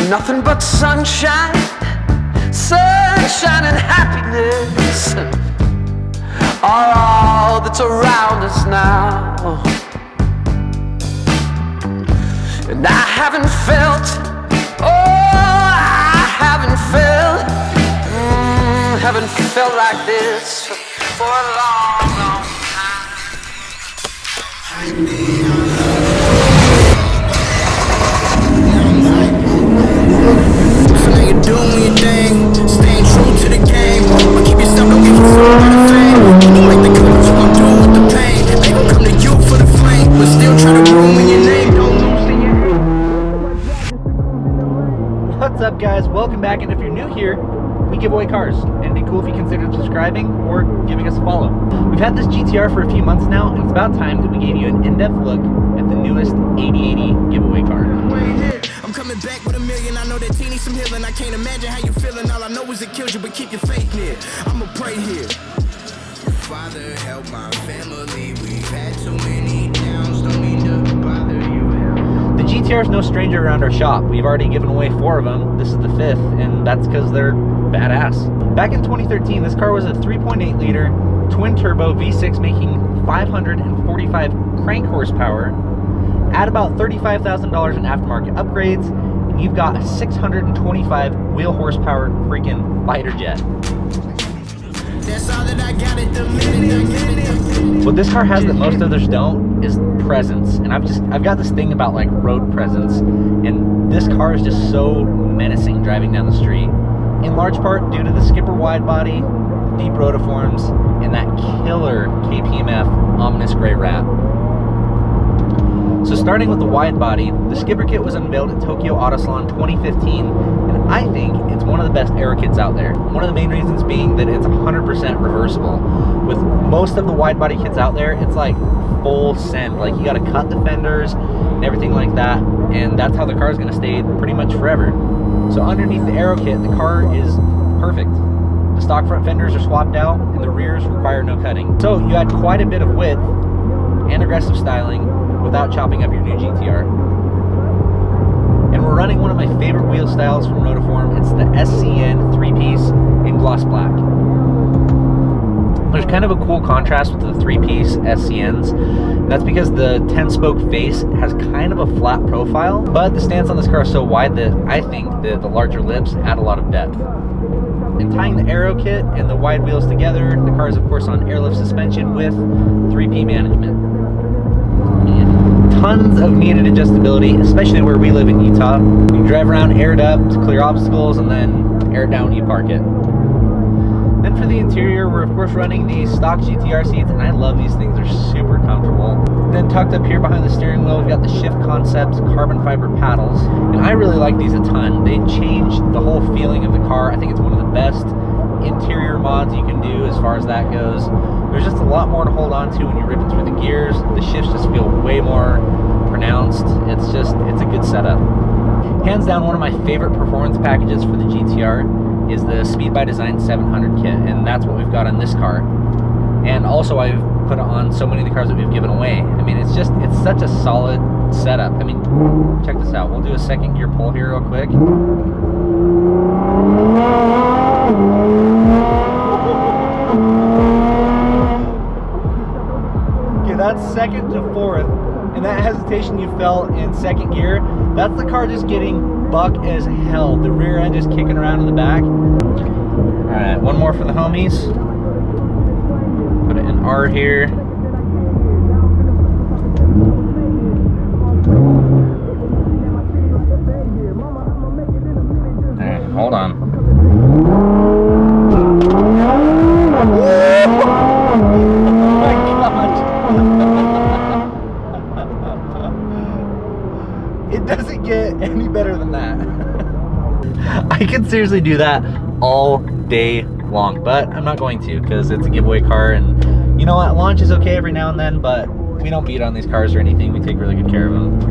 Nothing but sunshine, sunshine and happiness are all that's around us now. And I haven't felt, haven't felt like this for a long, long time. So now you're doing your thing, staying true to the game, but keep yourself, don't get yourself out of fame. You like the coach, I'm doing with the pain. They gon' come to you for the flame, but still try to ruin your name. Don't lose in your head. What's up, guys? Welcome back, and if you're new here, we give away cars, and it'd be cool if you considered subscribing or giving us a follow. We've had this GTR for a few months now, and it's about time that we gave you an in-depth look at the newest 8080 giveaway car. I'm coming back with $1 million. I know that teeny some healing. I can't imagine how you feeling. All I know is it kills you, but keep your faith near. I'ma pray here. Father, help my family. We've had too many downs. Don't mean to bother you. The GTR is no stranger around our shop. We've already given away 4 of them. This is the 5th, and that's because they're badass. Back in 2013, this car was a 3.8 liter twin turbo V6 making 545 crank horsepower at about $35,000 in aftermarket upgrades, and you've got a 625 wheel horsepower freaking fighter jet. That's all that I got at the minute. What this car has that most others don't is presence, and I've got this thing about like road presence, and this car is just so menacing driving down the street. In large part due to the skipper wide body, deep rotiforms, and that killer KPMF ominous gray wrap. So starting with the wide body, the skipper kit was unveiled at Tokyo Auto Salon 2015, and I think it's one of the best aero kits out there. One of the main reasons being that it's 100% reversible. With most of the wide body kits out there, it's like full send. Like you gotta cut the fenders and everything like that, and that's how the car is gonna stay pretty much forever. So underneath the aero kit, the car is perfect. The stock front fenders are swapped out, and the rears require no cutting. So you add quite a bit of width and aggressive styling without chopping up your new GTR. And we're running one of my favorite wheel styles from Rotiform. It's the SCN 3-piece in gloss black. There's kind of a cool contrast with the 3-piece SCNs. That's because the 10-spoke face has kind of a flat profile, but the stance on this car is so wide that I think that the larger lips add a lot of depth. And tying the aero kit and the wide wheels together, the car is of course on airlift suspension with 3P management. And tons of needed adjustability, especially where we live in Utah. You can drive around aired up to clear obstacles and then air down when you park it. Then for the interior, we're of course running the stock GTR seats, and I love these things, they're super comfortable. Then tucked up here behind the steering wheel, we've got the Shift Concepts carbon fiber paddles, and I really like these a ton. They change the whole feeling of the car. I think it's one of the best interior mods you can do as far as that goes. There's just a lot more to hold on to when you're ripping through the gears. The shifts just feel way more pronounced. It's a good setup. Hands down, one of my favorite performance packages for the GTR is the Speed by Design 700 kit, and that's what we've got on this car. And also I've put it on so many of the cars that we've given away. I mean, it's such a solid setup. I mean, check this out. We'll do a second gear pull here real quick. Okay, that's second to fourth, and that hesitation you felt in second gear, that's the car just getting buck as hell. The rear end just kicking around in the back. Alright, one more for the homies. Put it in R here. Alright, hold on. It doesn't get any better than that. I could seriously do that all day long, but I'm not going to because it's a giveaway car, and you know what, launch is okay every now and then, but we don't beat on these cars or anything. We take really good care of them.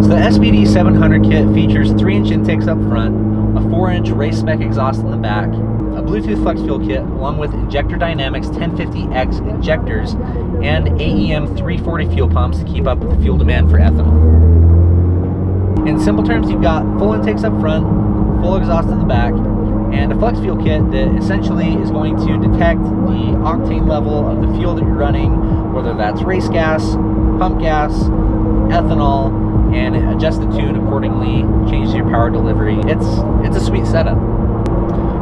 So the SBD 700 kit features 3-inch intakes up front, a 4-inch race spec exhaust in the back, a Bluetooth flex fuel kit along with Injector Dynamics 1050X injectors and AEM 340 fuel pumps to keep up with the fuel demand for ethanol. In simple terms, you've got full intakes up front, full exhaust in the back, and a flex fuel kit that essentially is going to detect the octane level of the fuel that you're running, whether that's race gas, pump gas, ethanol, and adjust the tune accordingly, change your power delivery. It's a sweet setup.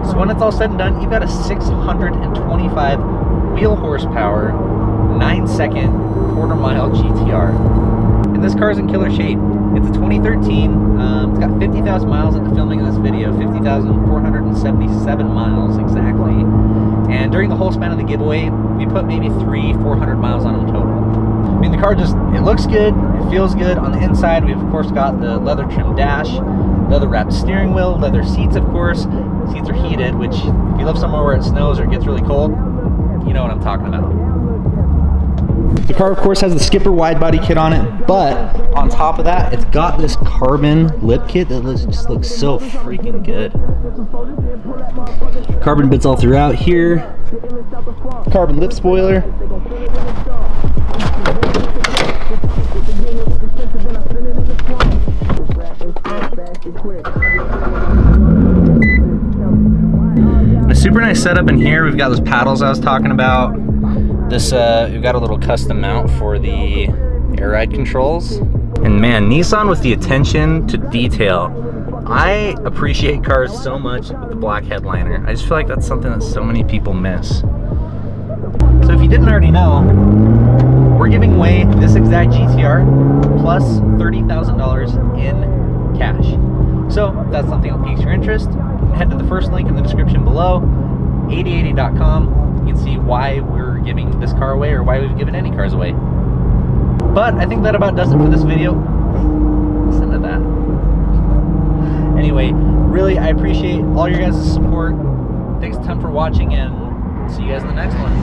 So when it's all said and done, you've got a 625 wheel horsepower, 9-second quarter-mile GTR. And this car is in killer shape. It's a 2013. It's got 50,000 miles at the filming of this video, 50,477 miles exactly. And during the whole span of the giveaway, we put maybe 300-400 miles on them total. I mean, the car just, it looks good, it feels good. On the inside, we've of course got the leather trim dash, leather wrapped steering wheel, leather seats of course. Seats are heated, which if you live somewhere where it snows or it gets really cold, you know what I'm talking about. The car of course has the Skipper wide body kit on it, but on top of that, it's got this carbon lip kit that just looks so freaking good. Carbon bits all throughout here. Carbon lip spoiler. A super nice setup in here. We've got those paddles I was talking about. This we've got a little custom mount for the air ride controls. And man, Nissan with the attention to detail. I appreciate cars so much with the black headliner. I just feel like that's something that so many people miss. So if you didn't already know, we're giving away this exact GTR plus $30,000 in cash. So if that's something that piques your interest, head to the first link in the description below, 8080.com. You can see why we're giving this car away or why we've given any cars away. But I think that about does it for this video. Listen to that. Anyway, really, I appreciate all your guys' support. Thanks a ton for watching, and see you guys in the next one.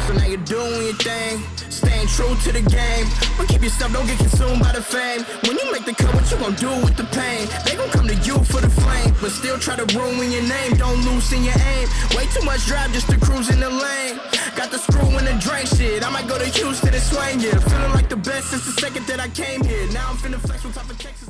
So now you're doing your thing, staying true to the game. But keep yourself, don't get consumed by the fame. When you make the cut, what you gonna do with the pain? They gon' come to you for the flame, but still try to ruin your name. Don't loosen your aim. Way too much drive just to cruise in the lane. Got the screw in the drain shit. I might go to Houston and swing, yeah. Feeling like the best since the second that I came here. Now I'm finna flex on top of Texas.